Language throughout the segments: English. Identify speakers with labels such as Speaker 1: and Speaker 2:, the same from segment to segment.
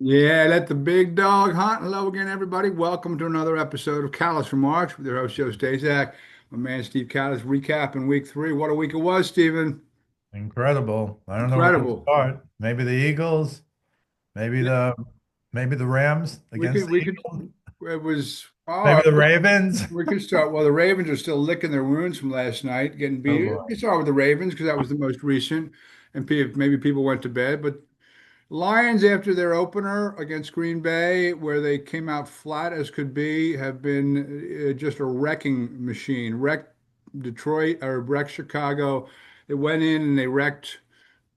Speaker 1: Yeah, let the big dog hunt. Hello again, everybody. Welcome to another episode of Kallas Remarks with your host, Joe Staszak. My man, Steve Kallas, recapping week three. What a week it was, Stephen.
Speaker 2: Incredible. I don't know where to
Speaker 1: Incredible.
Speaker 2: start. Maybe the Eagles, maybe
Speaker 1: Yeah,
Speaker 2: the Rams
Speaker 1: we
Speaker 2: against
Speaker 1: could,
Speaker 2: the
Speaker 1: we could,
Speaker 2: Eagles,
Speaker 1: it was,
Speaker 2: maybe the Ravens.
Speaker 1: we could start. Well, the Ravens are still licking their wounds from last night, getting
Speaker 2: Oh
Speaker 1: beat.
Speaker 2: boy.
Speaker 1: We could start with the Ravens because that was the most recent, and maybe people went to bed. But Lions, after their opener against Green Bay, where they came out flat as could be, have been just a wrecking machine. Wrecked Detroit or wrecked Chicago. They went in and they wrecked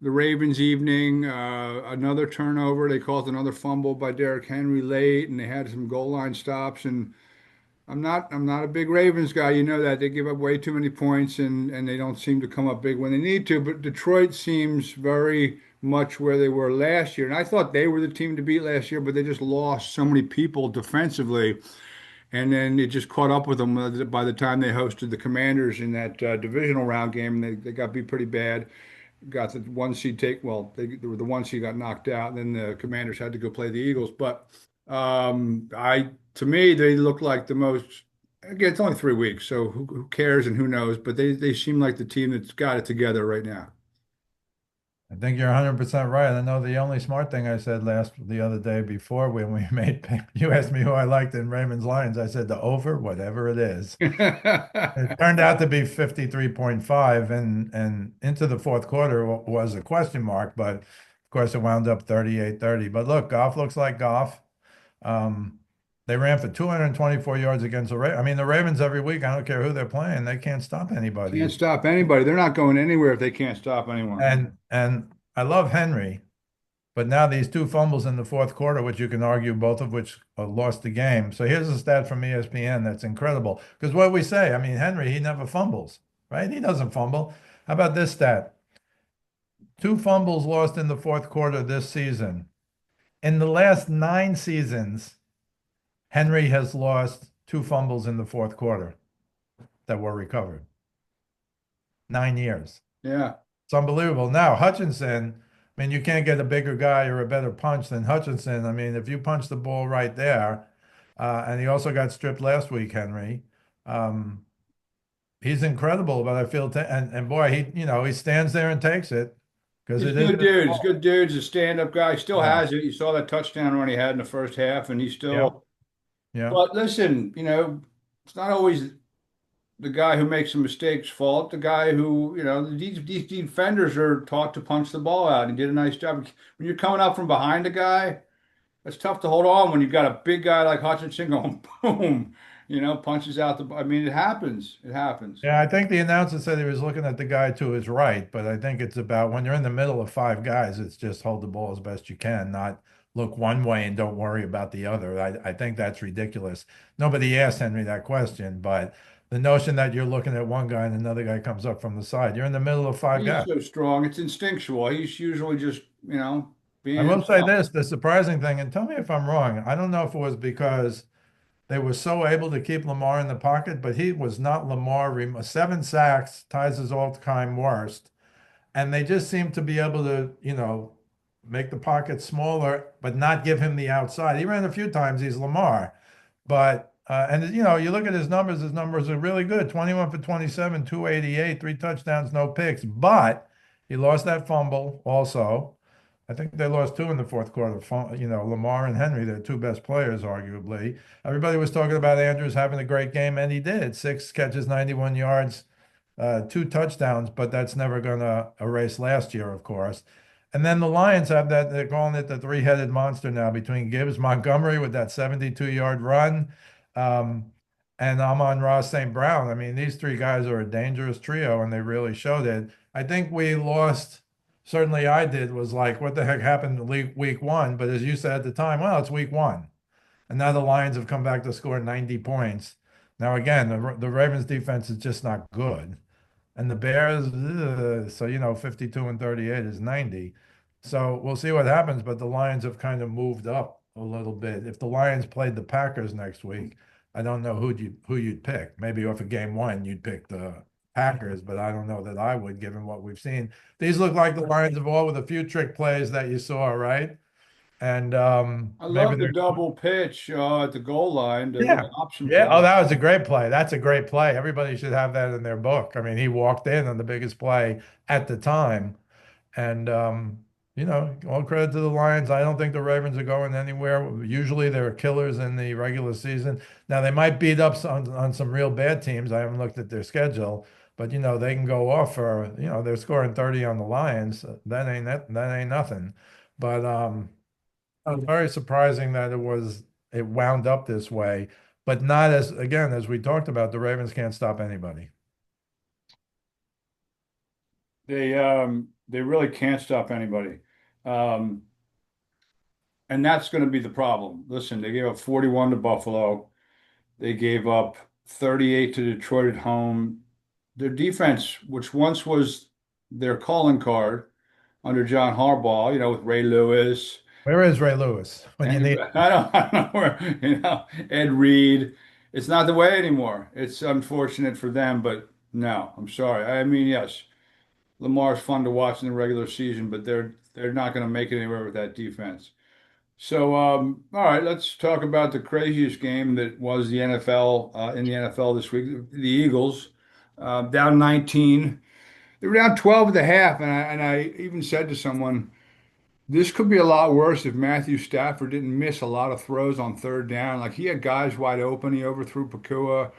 Speaker 1: the Ravens' evening. Another turnover. They caused another fumble by Derrick Henry late, and they had some goal line stops. And I'm not a big Ravens guy. You know that they give up way too many points and they don't seem to come up big when they need to. But Detroit seems very much where they were last year. And I thought they were the team to beat last year, but they just lost so many people defensively. And then it just caught up with them by the time they hosted the Commanders in that divisional round game. And they got beat pretty bad. Got the one seed take. Well, they were the one seed got knocked out, and then the Commanders had to go play the Eagles. But to me, they look like the most. Again, it's only 3 weeks, so who cares and who knows? But they seem like the team that's got it together right now.
Speaker 2: I think you're 100% right. I know the only smart thing I said the other day before when we you asked me who I liked in Ravens Lions. I said the over, whatever it is. It turned out to be 53.5 and into the fourth quarter was a question mark, but of course it wound up 38-30. But look, Goff looks like Goff. Um, they ran for 224 yards against the Ravens. I mean, the Ravens every week, I don't care who they're playing, they can't stop
Speaker 1: Can't
Speaker 2: anybody.
Speaker 1: stop anybody. They're not going anywhere if they can't stop anyone.
Speaker 2: And I love Henry, but now these two fumbles in the fourth quarter, which you can argue both of which lost the game. So here's a stat from ESPN that's incredible. Because what we say, I mean, Henry, he never fumbles, right? He doesn't fumble. How about this stat? Two fumbles lost in the fourth quarter this season. In the last 9 seasons, Henry has lost two fumbles in the fourth quarter that were recovered. 9 years.
Speaker 1: Yeah,
Speaker 2: It's unbelievable. Now, Hutchinson, I mean, you can't get a bigger guy or a better punch than Hutchinson. I mean, if you punch the ball right there, and he also got stripped last week, Henry. Um, he's incredible, but I feel, and boy, he stands there and takes it because
Speaker 1: he's a
Speaker 2: it is
Speaker 1: good
Speaker 2: his
Speaker 1: dude. He's a
Speaker 2: fault.
Speaker 1: good dude. He's a stand-up guy. He still
Speaker 2: Yeah,
Speaker 1: has it. You saw that touchdown run he had in the first half, and he's
Speaker 2: yeah,
Speaker 1: still.
Speaker 2: yeah.
Speaker 1: But listen, it's not always the guy who makes the mistakes fault. The guy who, these defenders are taught to punch the ball out and did a nice job. When you're coming up from behind a guy, it's tough to hold on when you've got a big guy like Hutchinson going boom, punches out the. I mean, it happens. It happens.
Speaker 2: Yeah, I think the announcer said he was looking at the guy to his right, but I think it's about when you're in the middle of five guys, it's just hold the ball as best you can, not look one way and don't worry about the other. I think that's ridiculous. Nobody asked Henry that question, but the notion that you're looking at one guy and another guy comes up from the side, you're in the middle of five
Speaker 1: He's
Speaker 2: guys.
Speaker 1: so strong. It's instinctual. He's usually just,
Speaker 2: I
Speaker 1: being
Speaker 2: will say
Speaker 1: himself.
Speaker 2: this, the surprising thing, and tell me if I'm wrong. I don't know if it was because they were so able to keep Lamar in the pocket, but he was not Lamar. 7 sacks ties his all-time worst. And they just seem to be able to, make the pocket smaller, but not give him the outside. He ran a few times, he's Lamar. But, and you look at his numbers are really good 21 for 27, 288, three touchdowns, no picks. But he lost that fumble also. I think they lost two in the fourth quarter. Lamar and Henry, their two best players, arguably. Everybody was talking about Andrews having a great game, and he did. 6 catches, 91 yards, two touchdowns, but that's never going to erase last year, of course. And then the Lions have that, they're calling it the three-headed monster now between Gibbs, Montgomery with that 72-yard run, um, and Amon-Ra St. Brown. I mean, these three guys are a dangerous trio, and they really showed it. I think we lost, certainly I did, was like, what the heck happened in week one? But as you said at the time, well, it's week one. And now the Lions have come back to score 90 points. Now, again, the Ravens defense is just not good. And the Bears, so 52 and 38 is 90. So we'll see what happens. But the Lions have kind of moved up a little bit. If the Lions played the Packers next week, I don't know who you'd pick. Maybe off of game one, you'd pick the Packers, but I don't know that I would, given what we've seen. These look like the Lions of all with a few trick plays that you saw, right? And
Speaker 1: I
Speaker 2: maybe
Speaker 1: love the
Speaker 2: they're
Speaker 1: double pitch at the goal line, the
Speaker 2: yeah.
Speaker 1: little option
Speaker 2: Yeah. Oh,
Speaker 1: play.
Speaker 2: that was a great play. That's a great play. Everybody should have that in their book. I mean, he walked in on the biggest play at the time. And all credit to the Lions. I don't think the Ravens are going anywhere. Usually they're killers in the regular season. Now they might beat up on some real bad teams. I haven't looked at their schedule, but they can go off for, they're scoring 30 on the Lions. That ain't nothing. But it was very surprising that it wound up this way, but not as again, as we talked about, the Ravens can't stop anybody.
Speaker 1: They really can't stop anybody. Um, and that's going to be the problem. Listen, they gave up 41 to Buffalo. They gave up 38 to Detroit at home. Their defense, which once was their calling card under John Harbaugh, with Ray Lewis
Speaker 2: Where is Ray Lewis when you
Speaker 1: and
Speaker 2: need?
Speaker 1: I don't know where, Ed Reed. It's not the way anymore. It's unfortunate for them, but no, I'm sorry. I mean, yes, Lamar's fun to watch in the regular season, but they're not going to make it anywhere with that defense. So, all right, let's talk about the craziest game that was the NFL in the NFL this week. The Eagles down 19. They were down 12 at the half, and I even said to someone, this could be a lot worse if Matthew Stafford didn't miss a lot of throws on third down. Like he had guys wide open. He overthrew Pakua.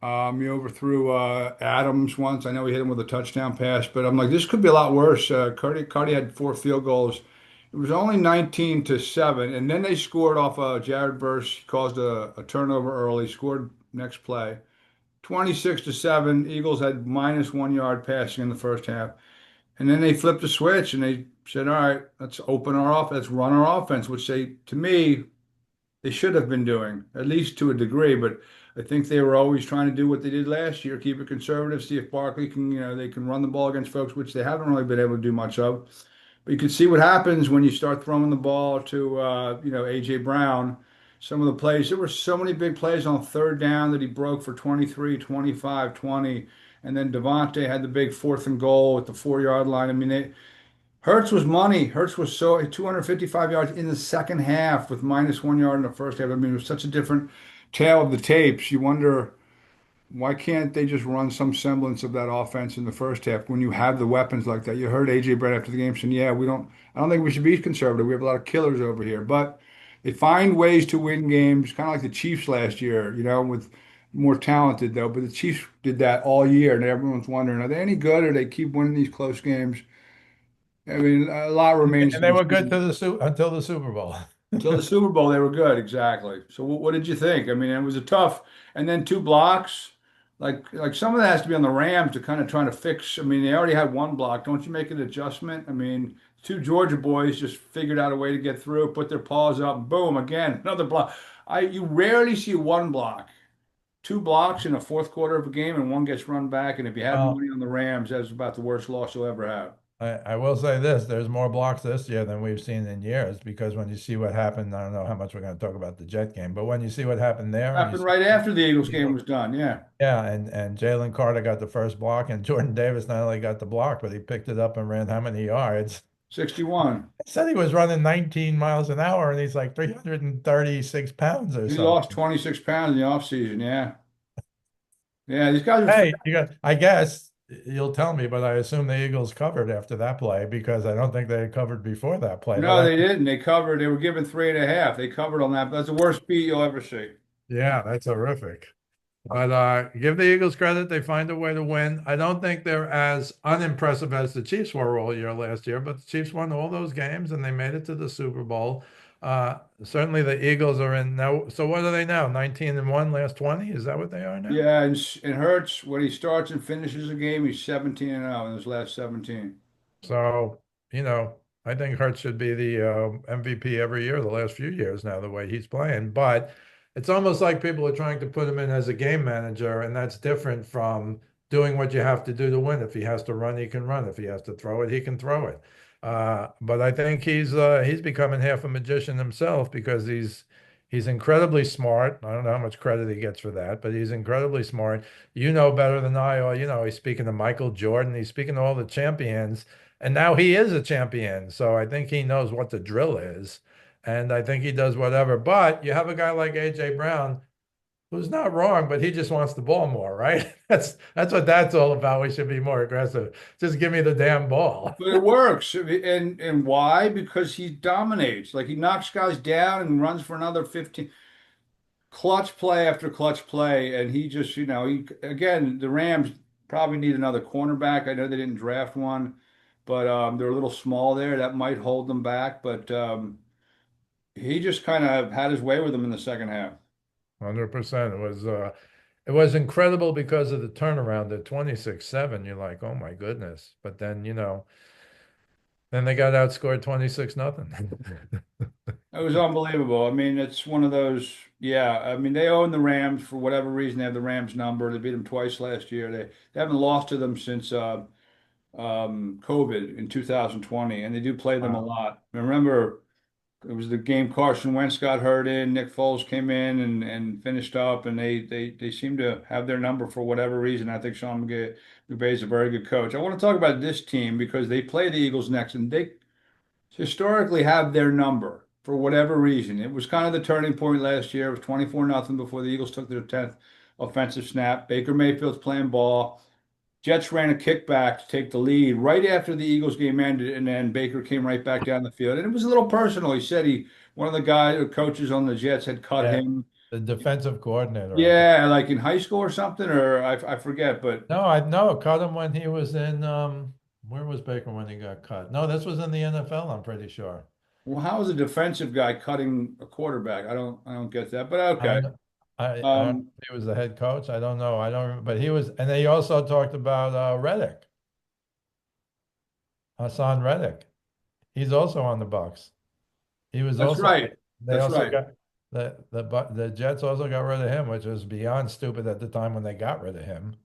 Speaker 1: He overthrew Adams once. I know he hit him with a touchdown pass, but I'm like, this could be a lot worse. Cardi had 4 field goals. It was only 19-7, and then they scored off Jared Verse. He caused a turnover early, scored next play. 26-7. Eagles had -1 yard passing in the first half. And then they flipped the switch and they said, all right, let's open our off, let's run our offense, which to me, they should have been doing, at least to a degree. But I think they were always trying to do what they did last year, keep it conservative, see if Barkley can, they can run the ball against folks, which they haven't really been able to do much of. But you can see what happens when you start throwing the ball to, AJ Brown. Some of the plays, there were so many big plays on third down that he broke for 23, 25, 20. And then Devontae had the big fourth and goal at the 4 yard line. I mean, Hurts was money. Hurts was so 255 yards in the second half with -1 yard in the first half. I mean, it was such a different tale of the tapes. You wonder why can't they just run some semblance of that offense in the first half when you have the weapons like that? You heard AJ Brown after the game saying, "Yeah, I don't think we should be conservative. We have a lot of killers over here." But they find ways to win games, kind of like the Chiefs last year, with more talented though. But the Chiefs did that all year, and everyone's wondering, are they any good or they keep winning these close games? I mean, a lot remains
Speaker 2: And
Speaker 1: to
Speaker 2: they
Speaker 1: be
Speaker 2: were good
Speaker 1: seen.
Speaker 2: to until the Super Bowl.
Speaker 1: Until the Super Bowl, they were good, exactly. So what did you think? I mean, it was a tough, and then 2 blocks. Like some of that has to be on the Rams to kind of trying to fix. I mean, they already had 1 block. Don't you make an adjustment? I mean, 2 Georgia boys just figured out a way to get through, put their paws up, boom, again, another block. You rarely see 1 block. 2 blocks in a fourth quarter of a game, and one gets run back. And if you had
Speaker 2: Well,
Speaker 1: money on the Rams, that's about the worst loss you'll ever have.
Speaker 2: I will say this, there's more blocks this year than we've seen in years because when you see what happened, I don't know how much we're going to talk about the Jet game, but when you see what happened there and you
Speaker 1: Happened
Speaker 2: see,
Speaker 1: right after the Eagles game was done. Yeah,
Speaker 2: yeah, and Jalen Carter got the first block and Jordan Davis not only got the block, but he picked it up and ran how many yards?
Speaker 1: 61.
Speaker 2: I said he was running 19 miles an hour and he's like 336 pounds or
Speaker 1: He lost
Speaker 2: something.
Speaker 1: 26 pounds in the offseason. Yeah. Yeah. These guys are
Speaker 2: Hey,
Speaker 1: fat.
Speaker 2: I guess you'll tell me, but I assume the Eagles covered after that play because I don't think they had covered before that play. But
Speaker 1: No, they didn't. They covered. They were given 3.5. They covered on that. That's the worst beat you'll ever see.
Speaker 2: yeah, that's horrific. But give the Eagles credit; they find a way to win. I don't think they're as unimpressive as the Chiefs were all year last year, but the Chiefs won all those games and they made it to the Super Bowl. Certainly, the Eagles are in now. So what are they now? 19-1, last 20? Is that what they are now?
Speaker 1: Yeah, and Hurts, when he starts and finishes a game, he's 17-0 in his last 17.
Speaker 2: So, you know, I think Hurts should be the MVP every year, the last few years now, the way he's playing. But it's almost like people are trying to put him in as a game manager, and that's different from doing what you have to do to win. If he has to run, he can run. If he has to throw it, he can throw it. But I think he's becoming half a magician himself because he's incredibly smart. I don't know how much credit he gets for that, but he's incredibly smart. You know better than I, or he's speaking to Michael Jordan, he's speaking to all the champions. And now he is a champion. So I think he knows what the drill is. And I think he does whatever. But you have a guy like AJ Brown who's not wrong, but he just wants the ball more, right? That's what that's all about. We should be more aggressive. Just give me the damn ball.
Speaker 1: But it works. And why? Because he dominates. Like he knocks guys down and runs for another 15. Clutch play after clutch play. And he just, he again, the Rams probably need another cornerback. I know they didn't draft one, but they're a little small there. That might hold them back. But he just kind of had his way with them in the second half.
Speaker 2: 100%. It was incredible because of the turnaround at 26-7. You're like, oh my goodness. But then, then they got outscored 26 nothing.
Speaker 1: It was unbelievable. I mean, it's one of those, yeah. I mean, they own the Rams for whatever reason. They have the Rams number. They beat them twice last year. They haven't lost to them since COVID in 2020, and they do play them a
Speaker 2: Wow.
Speaker 1: lot. Remember, it was the game Carson Wentz got hurt in. Nick Foles came in and finished up, and they seem to have their number for whatever reason. I think Sean McVay is a very good coach. I want to talk about this team because they play the Eagles next, and they historically have their number for whatever reason. It was kind of the turning point last year. It was 24 nothing before the Eagles took their 10th offensive snap. Baker Mayfield's playing ball. Jets ran a kickback to take the lead right after the Eagles game ended, and then Baker came right back down the field. And it was a little personal. He said one of the guys, the coaches on the Jets had cut
Speaker 2: Yeah.
Speaker 1: him.
Speaker 2: The defensive coordinator, I think.
Speaker 1: Yeah, like in high school or something, or I forget, but
Speaker 2: No, I know. Cut him when he was in where was Baker when he got cut? No, this was in the NFL, I'm pretty sure.
Speaker 1: well, how is a defensive guy cutting a quarterback? I don't get that, but
Speaker 2: I
Speaker 1: okay.
Speaker 2: don't know. I don't know
Speaker 1: Um,
Speaker 2: if he was the head coach. I don't know. I don't remember, but he was, and they also talked about Reddick, Hassan Reddick. He's also on the Bucks. He was
Speaker 1: that's
Speaker 2: also
Speaker 1: right.
Speaker 2: they
Speaker 1: That's
Speaker 2: also
Speaker 1: right.
Speaker 2: got the Jets also got rid of him, which was beyond stupid at the time when they got rid of him.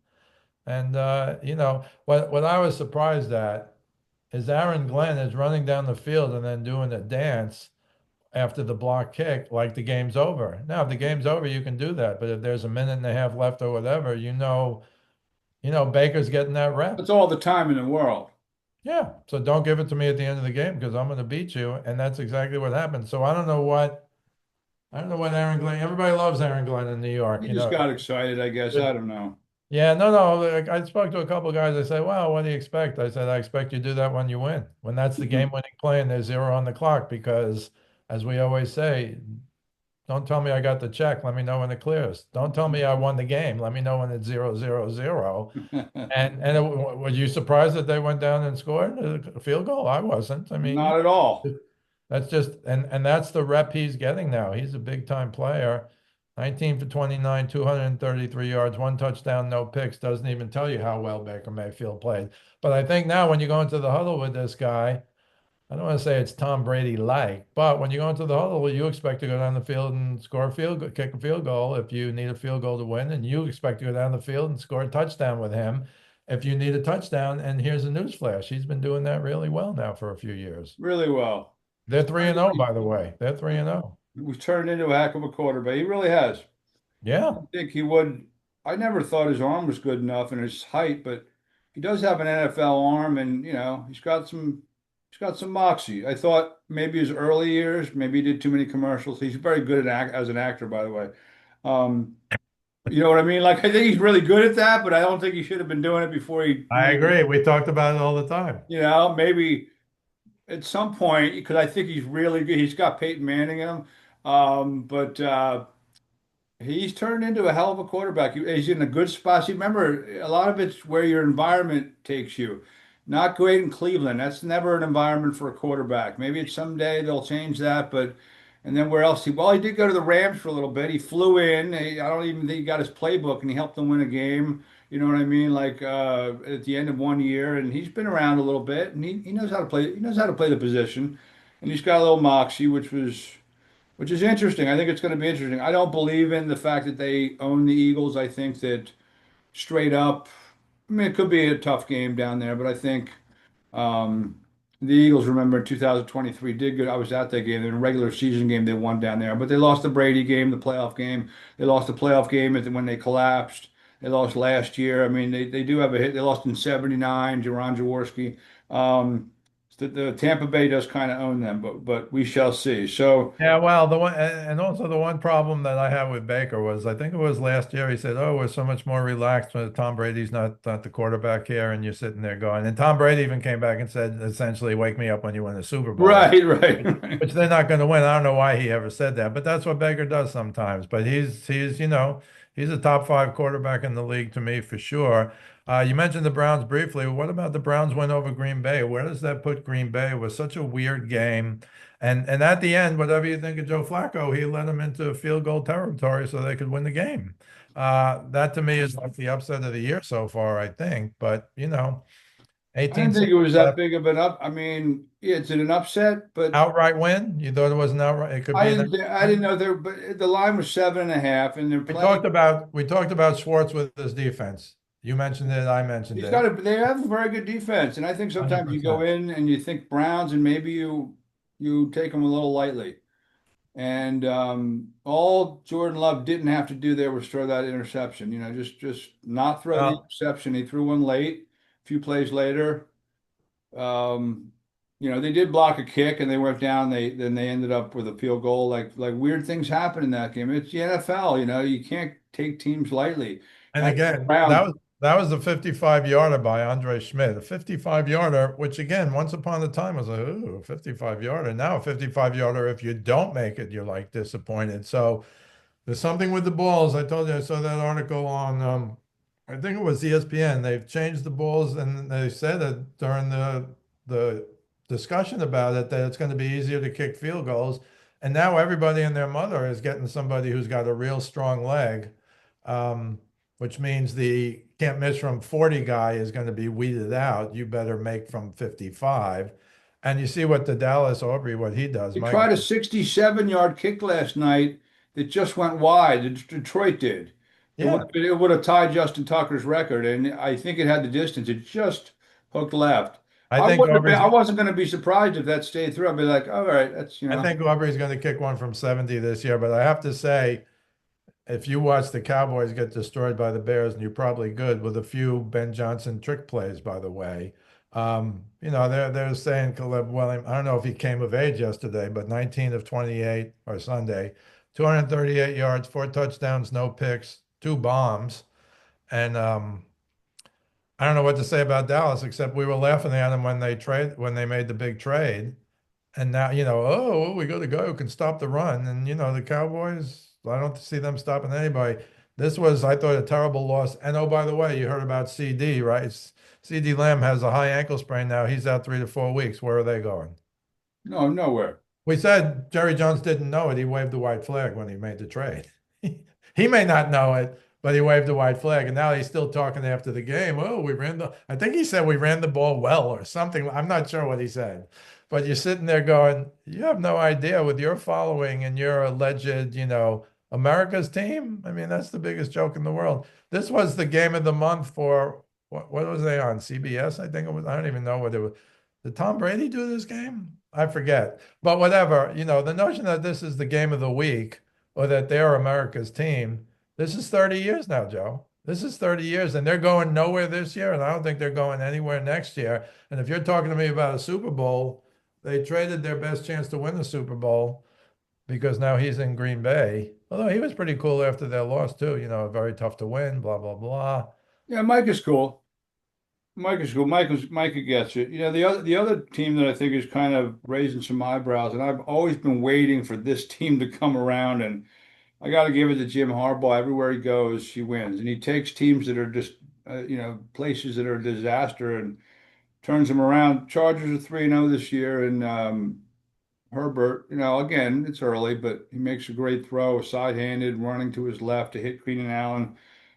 Speaker 2: And what I was surprised at is Aaron Glenn is running down the field and then doing a dance after the block kick like the game's over. Now, if the game's over, you can do that, but if there's a minute and a half left or whatever, Baker's getting that rep.
Speaker 1: That's all the time in the world.
Speaker 2: Yeah, so don't give it to me at the end of the game because I'm going to beat you, and that's exactly what happened. So I don't know what Aaron Glenn. Everybody loves Aaron Glenn in New York,
Speaker 1: He just got excited, I guess. I don't know.
Speaker 2: Yeah, no, no. Like, I spoke to a couple of guys. I said, "Well, what do you expect?" I said, "I expect you to do that when you win. When that's the game-winning play and there's zero on the clock, because as we always say, don't tell me I got the check. Let me know when it clears. Don't tell me I won the game. Let me know when it's 0-0-0." Were you surprised that they went down and scored a field goal? I wasn't. I mean,
Speaker 1: Not at all.
Speaker 2: that's just and that's the rep he's getting now. He's a big time player. 19 for 29, 233 yards, one touchdown, no picks. Doesn't even tell you how well Baker Mayfield played. But I think now when you go into the huddle with this guy, I don't want to say it's Tom Brady like, but when you go into the huddle, you expect to go down the field and score a field goal, kick a field goal if you need a field goal to win, and you expect to go down the field and score a touchdown with him if you need a touchdown. And here's a news flash: he's been doing that really well now for a few years.
Speaker 1: Really well.
Speaker 2: They're 3-0, by the way. They're 3-0.
Speaker 1: We've turned into a heck of a quarterback. He really has.
Speaker 2: Yeah,
Speaker 1: I think he would. I never thought his arm was good enough and his height, but he does have an NFL arm, and he's got some moxie. I thought maybe his early years, maybe he did too many commercials. He's very good as an actor, by the way. Um, you know what I mean? Like I think he's really good at that, but I don't think he should have been doing it before he
Speaker 2: I
Speaker 1: made,
Speaker 2: agree. We talked about it all the time.
Speaker 1: maybe at some point because I think he's really good. He's got Peyton Manning in him, but. He's turned into a hell of a quarterback. He's in a good spot. See, remember, a lot of it's where your environment takes you. Not great in Cleveland. That's never an environment for a quarterback. Maybe it's someday they'll change that, but and then where else? Well, he did go to the Rams for a little bit. He flew in. I don't even think he got his playbook, and he helped them win a game. You know what I mean? Like at the end of one year, and he's been around a little bit, and he knows how to play. He knows how to play the position, and he's got a little moxie, which is interesting. I think it's going to be interesting. I don't believe in the fact that they own the Eagles. I think that straight up, I mean, it could be a tough game down there, but I think um, the Eagles, remember, in 2023 did good. I was at that game. In a regular season game, they won down there, but they lost the Brady game, the playoff game. They lost the playoff game when they collapsed. They lost last year. I mean, they do have a hit. They lost in '79, Jaron Jaworski. the Tampa Bay does kind of own them, but we shall see. So
Speaker 2: Yeah, well, the one and also the one problem that I had with Baker was I think it was last year he said, "Oh, we're so much more relaxed when Tom Brady's not the quarterback here," and you're sitting there going, and Tom Brady even came back and said, essentially, "Wake me up when you win the Super Bowl,"
Speaker 1: right, right, right.
Speaker 2: which they're not going to win. I don't know why he ever said that, but that's what Baker does sometimes. But he's he's a top five quarterback in the league to me for sure. You mentioned the Browns briefly. What about the Browns win over Green Bay? Where does that put Green Bay? It was such a weird game. And at the end, whatever you think of Joe Flacco, he led them into field goal territory so they could win the game. That to me is like the upset of the year so far, I think. But
Speaker 1: I didn't
Speaker 2: 18
Speaker 1: think it
Speaker 2: seconds
Speaker 1: was that
Speaker 2: left,
Speaker 1: big of an up. I mean, yeah, it's an upset, but
Speaker 2: outright win. You thought it was an outright? It could be an
Speaker 1: I
Speaker 2: outright
Speaker 1: didn't
Speaker 2: win.
Speaker 1: know there, but the line was 7.5, and they're playing.
Speaker 2: We talked about Schwartz with his defense. You mentioned it. I mentioned
Speaker 1: He's got
Speaker 2: it.
Speaker 1: a. They have a very good defense, and I think sometimes you go
Speaker 2: 100%.
Speaker 1: in and you think Browns, and maybe you take them a little lightly. And all Jordan Love didn't have to do there was throw that interception. Just not throw the
Speaker 2: Well,
Speaker 1: interception. He threw one late, a few plays later. Um, they did block a kick and they went down. They ended up with a field goal. Like weird things happen in that game. It's the NFL. You can't take teams lightly.
Speaker 2: and
Speaker 1: I think the
Speaker 2: again,
Speaker 1: Browns.
Speaker 2: that was a 55-yarder by Andre Schmidt, a 55-yarder, which again, once upon a time was like, ooh, a 55-yarder. Now a 55-yarder, if you don't make it, you're like disappointed. So there's something with the balls. I told you I saw that article on I think it was ESPN. They've changed the balls and they said that during the discussion about it that it's going to be easier to kick field goals. And now everybody and their mother is getting somebody who's got a real strong leg, um, which means the can't miss from 40 guy is going to be weeded out. You better make from 55. And you see what the Dallas Aubrey, what he does.
Speaker 1: They
Speaker 2: My
Speaker 1: tried a 67-yard kick last night that just went wide. Detroit did.
Speaker 2: yeah,
Speaker 1: It would have tied Justin Tucker's record, and I think it had the distance. It just hooked left.
Speaker 2: I think
Speaker 1: I wasn't going to be surprised if that stayed through. I'd be like, all right,
Speaker 2: I think Aubrey's going to kick one from 70 this year, but I have to say, if you watch the Cowboys get destroyed by the Bears, and you're probably good with a few Ben Johnson trick plays, by the way. They're saying Caleb Williams. I don't know if he came of age yesterday, but 19 of 28 or Sunday, 238 yards, 4 touchdowns, no picks, 2 bombs, and I don't know what to say about Dallas except we were laughing at him when they made the big trade. And now, oh, well, we got a guy who can stop the run. And, the Cowboys, I don't see them stopping anybody. This was, I thought, a terrible loss. And oh, by the way, you heard about CD, right? CD Lamb has a high ankle sprain now. He's out 3 to 4 weeks. Where are they going?
Speaker 1: no, nowhere.
Speaker 2: We said Jerry Jones didn't know it. He waved the white flag when he made the trade. He may not know it, but he waved the white flag. And now he's still talking after the game. Oh, I think he said we ran the ball well or something. I'm not sure what he said. But you're sitting there going, you have no idea with your following and your alleged, America's team. I mean, that's the biggest joke in the world. This was the game of the month for what was they on? CBS, I think it was. I don't even know what it was. Did Tom Brady do this game? I forget. But whatever, the notion that this is the game of the week or that they're America's team, this is 30 years now, Joe. This is 30 years, and they're going nowhere this year, and I don't think they're going anywhere next year. And if you're talking to me about a Super Bowl, they traded their best chance to win the Super Bowl because now he's in Green Bay. Although he was pretty cool after their loss, too, very tough to win, blah, blah, blah.
Speaker 1: Yeah, Mike is cool. Mike is cool. Micah gets it. The other team that I think is kind of raising some eyebrows, and I've always been waiting for this team to come around, and I got to give it to Jim Harbaugh. Everywhere he goes, he wins, and he takes teams that are just places that are a disaster and turns them around. Chargers are 3-0 this year, and Herbert, again, it's early, but he makes a great throw, side-handed, running to his left to hit Keenan Allen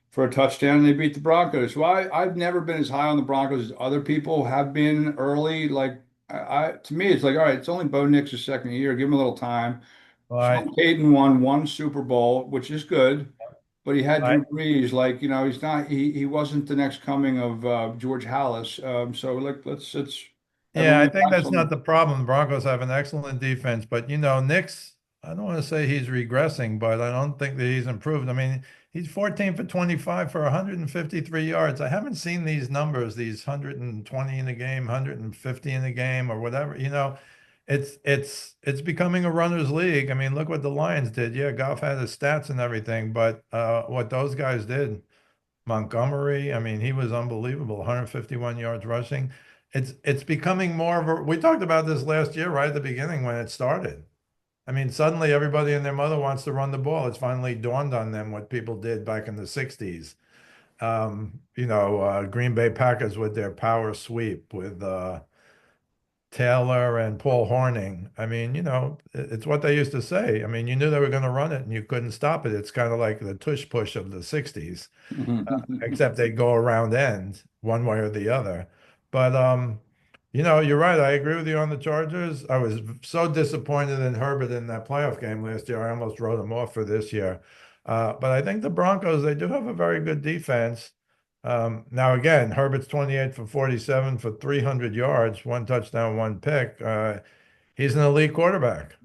Speaker 1: for a touchdown, and they beat the Broncos. So I've never been as high on the Broncos as other people have been early. Like to me, it's like, all right, it's only Bo Nix's second year. Give him a little time.
Speaker 2: Right.
Speaker 1: Sean Payton won one Super Bowl, which is good, but he had
Speaker 2: Right.
Speaker 1: Drew Brees. Like, he's not he wasn't the next coming of George Halas. So like let's
Speaker 2: Yeah, I
Speaker 1: everyone
Speaker 2: think
Speaker 1: relax
Speaker 2: that's
Speaker 1: on
Speaker 2: not
Speaker 1: the.
Speaker 2: the problem. The Broncos have an excellent defense, but Nick's, I don't want to say he's regressing, but I don't think that he's improved. I mean, He's 14 for 25 for 153 yards. I haven't seen these numbers, these 120 in a game, 150 in a game, or whatever. It's becoming a runner's league. I mean, look what the Lions did. Yeah, Goff had his stats and everything, but what those guys did, Montgomery, I mean, he was unbelievable. 151 yards rushing. It's becoming more of a. We talked about this last year, right at the beginning when it started. I mean, suddenly everybody and their mother wants to run the ball. It's finally dawned on them what people did back in the 60s. Green Bay Packers with their power sweep with Taylor and Paul Horning. I mean, it's what they used to say. I mean, you knew they were going to run it and you couldn't stop it. It's kind of like the tush push of the 60s, except they go around end one way or the other. But you're right. I agree with you on the Chargers. I was so disappointed in Herbert in that playoff game last year. I almost wrote him off for this year. But I think the Broncos, they do have a very good defense. Now again, Herbert's 28 for 47 for 300 yards, one touchdown, one pick. He's an elite quarterback.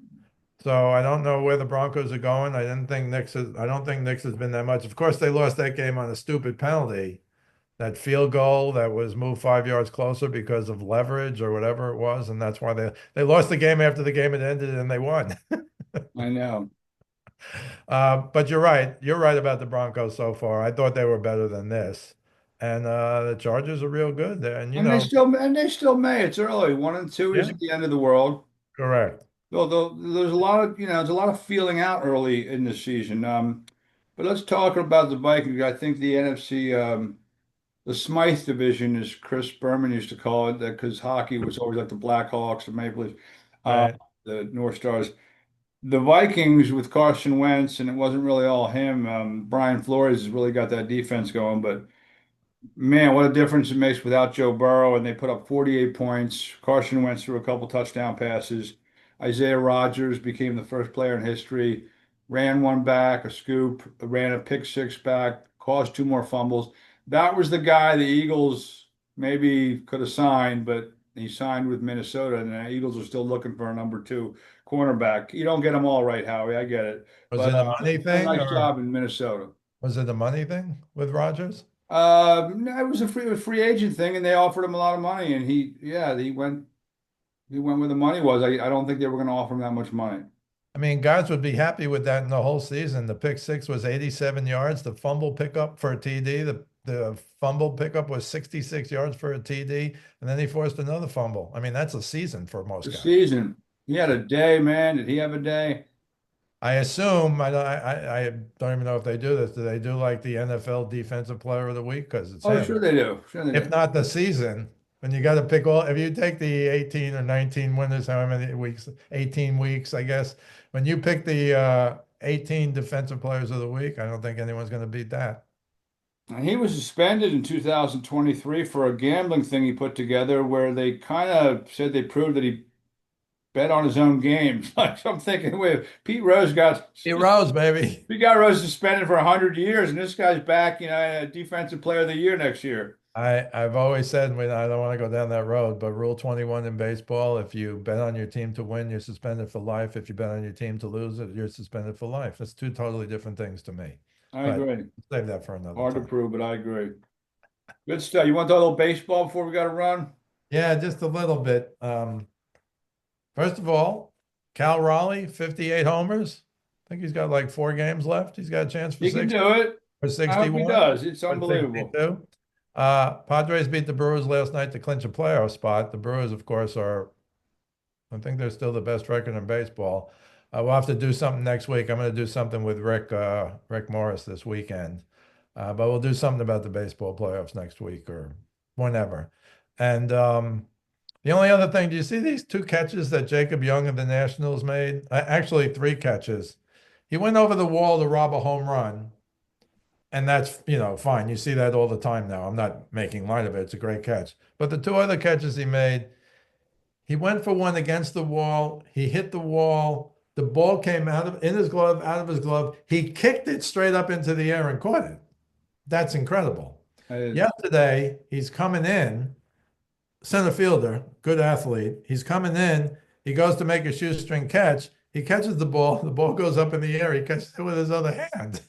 Speaker 2: So I don't know where the Broncos are going. I don't think Nix has been that much. Of course, they lost that game on a stupid penalty, that field goal that was moved 5 yards closer because of leverage or whatever it was, and that's why they lost the game after the game had ended and they won.
Speaker 1: I know.
Speaker 2: But you're right. You're right about the Broncos so far. I thought they were better than this, and the Chargers are real good there. And
Speaker 1: And they still may. It's early. 1-2
Speaker 2: yeah,
Speaker 1: isn't the end of the world.
Speaker 2: correct.
Speaker 1: Though there's a lot of there's a lot of feeling out early in the season. But let's talk about the Vikings. I think the NFC, the Smythe division, as Chris Berman used to call it, that because hockey was always like the Blackhawks or Maple Leafs, uh,
Speaker 2: Right.
Speaker 1: the North Stars. The Vikings with Carson Wentz, and it wasn't really all him. Brian Flores has really got that defense going, but. Man, what a difference it makes without Joe Burrow. And they put up 48 points. Carson Wentz threw a couple touchdown passes. Isaiah Rodgers became the first player in history, ran one back, a scoop, ran a pick six back, caused two more fumbles. That was the guy the Eagles maybe could have signed, but he signed with Minnesota, and the Eagles are still looking for a number two cornerback. You don't get them all right, Howie. I get it.
Speaker 2: Was
Speaker 1: But
Speaker 2: it a money
Speaker 1: a
Speaker 2: thing
Speaker 1: nice
Speaker 2: or
Speaker 1: job in Minnesota.
Speaker 2: was it a money thing with Rodgers?
Speaker 1: No, it was a free agent thing, and they offered him a lot of money, and yeah, he went where the money was. I don't think they were going to offer him that much money.
Speaker 2: I mean, guys would be happy with that in the whole season. The pick six was 87 yards. The fumble pickup for a TD, the fumble pickup was 66 yards for a TD, and then he forced another fumble. I mean, that's a season for
Speaker 1: The
Speaker 2: most guys.
Speaker 1: season, he had a day, man. Did he have a day?
Speaker 2: I assume I don't even know if they do this. Do they do like the NFL Defensive Player of the Week because it's
Speaker 1: Oh,
Speaker 2: him?
Speaker 1: sure they do. Sure they
Speaker 2: If
Speaker 1: do.
Speaker 2: not the season, when you got to pick all, if you take the 18 or 19 winners, how many weeks? 18 weeks, I guess. When you pick the 18 defensive players of the week, I don't think anyone's going to beat that.
Speaker 1: And he was suspended in 2023 for a gambling thing he put together where they kind of said they proved that he bet on his own games. Like, so I'm thinking, wait,
Speaker 2: He rose, baby.
Speaker 1: Pete Rose suspended for 100 years, and this guy's back, defensive player of the year next year.
Speaker 2: I've always said when I don't want to go down that road, but Rule 21 in baseball, if you bet on your team to win, you're suspended for life. If you bet on your team to lose it, you're suspended for life. That's two totally different things to me.
Speaker 1: I
Speaker 2: But
Speaker 1: agree.
Speaker 2: save that for another
Speaker 1: Hard to
Speaker 2: time.
Speaker 1: prove, but I agree. Good stuff. You want to talk a little baseball before we got to run?
Speaker 2: Yeah, just a little bit. First of all, Cal Raleigh, 58 homers. I think he's got like 4 games left. He's got a chance for
Speaker 1: He can
Speaker 2: 60
Speaker 1: do it.
Speaker 2: or
Speaker 1: I hope he
Speaker 2: 61
Speaker 1: does. It's
Speaker 2: or
Speaker 1: unbelievable.
Speaker 2: 62. Padres beat the Brewers last night to clinch a playoff spot. The Brewers, of course, I think they're still the best record in baseball. We'll have to do something next week. I'm going to do something with Rick Morris this weekend. But we'll do something about the baseball playoffs next week or whenever. And the only other thing, do you see these 2 catches that Jacob Young of the Nationals made? Actually, 3 catches. He went over the wall to rob a home run, and that's, fine. You see that all the time now. I'm not making light of it. It's a great catch. But the 2 other catches he made, he went for one against the wall. He hit the wall. The ball came in his glove, out of his glove. He kicked it straight up into the air and caught it. That's incredible.
Speaker 1: I-
Speaker 2: Yesterday, he's coming in, center fielder, good athlete. He's coming in. He goes to make a shoestring catch. He catches the ball. The ball goes up in the air. He catches it with his other hand.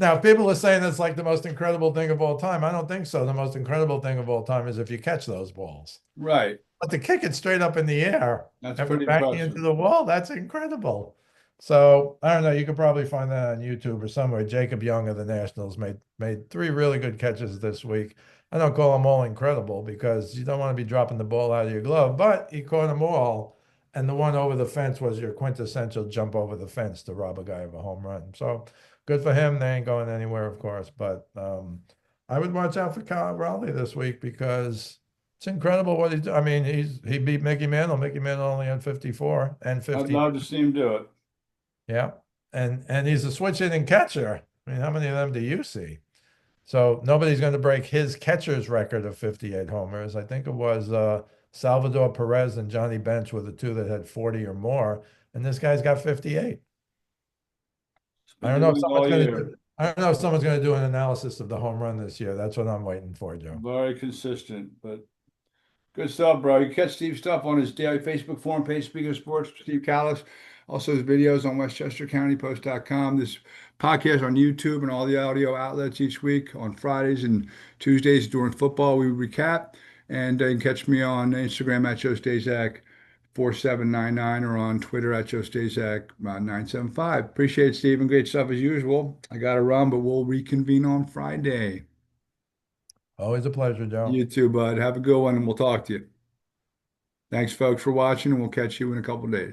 Speaker 2: Now, people are saying it's like the most incredible thing of all time. I don't think so. The most incredible thing of all time is if you catch those balls.
Speaker 1: Right.
Speaker 2: But to kick it straight up in the air
Speaker 1: That's
Speaker 2: after
Speaker 1: pretty
Speaker 2: banging into
Speaker 1: impressive.
Speaker 2: the wall, that's incredible. So I don't know. You could probably find that on YouTube or somewhere. Jacob Young of the Nationals made three really good catches this week. I don't call them all incredible because you don't want to be dropping the ball out of your glove, but he caught them all. And the one over the fence was your quintessential jump over the fence to rob a guy of a home run. So good for him. They ain't going anywhere, of course. But I would watch out for Kyle Raleigh this week because it's incredible what he's. I mean, he beat Mickey Mantle. Mickey Mantle only had 54 and
Speaker 1: I'd
Speaker 2: 50.
Speaker 1: love to see him do it.
Speaker 2: Yeah, and he's a switch hitting catcher. I mean, how many of them do you see? So nobody's going to break his catcher's record of 58 homers. I think it was Salvador Perez and Johnny Bench were the two that had 40 or more, and this guy's got 58.
Speaker 1: He's been doing it all year.
Speaker 2: I don't know if someone's going to do an analysis of the home run this year. That's what I'm waiting for, Joe.
Speaker 1: Very consistent, but good stuff, bro. You catch Steve's stuff on his daily Facebook forum page, Speaking of Sports, Steve Kallas. Also, his videos on westchestercountypost.com. This podcast on YouTube and all the audio outlets each week on Fridays and Tuesdays during football. We recap. And you can catch me on Instagram at Joe Staszak 4799 or on Twitter at Joe Staszak 975. Appreciate it, Stephen. Great stuff as usual. I got to run, but we'll reconvene on Friday.
Speaker 2: Always a pleasure, Joe.
Speaker 1: You too, bud. Have a good one, and we'll talk to you. Thanks, folks, for watching, and we'll catch you in a couple days.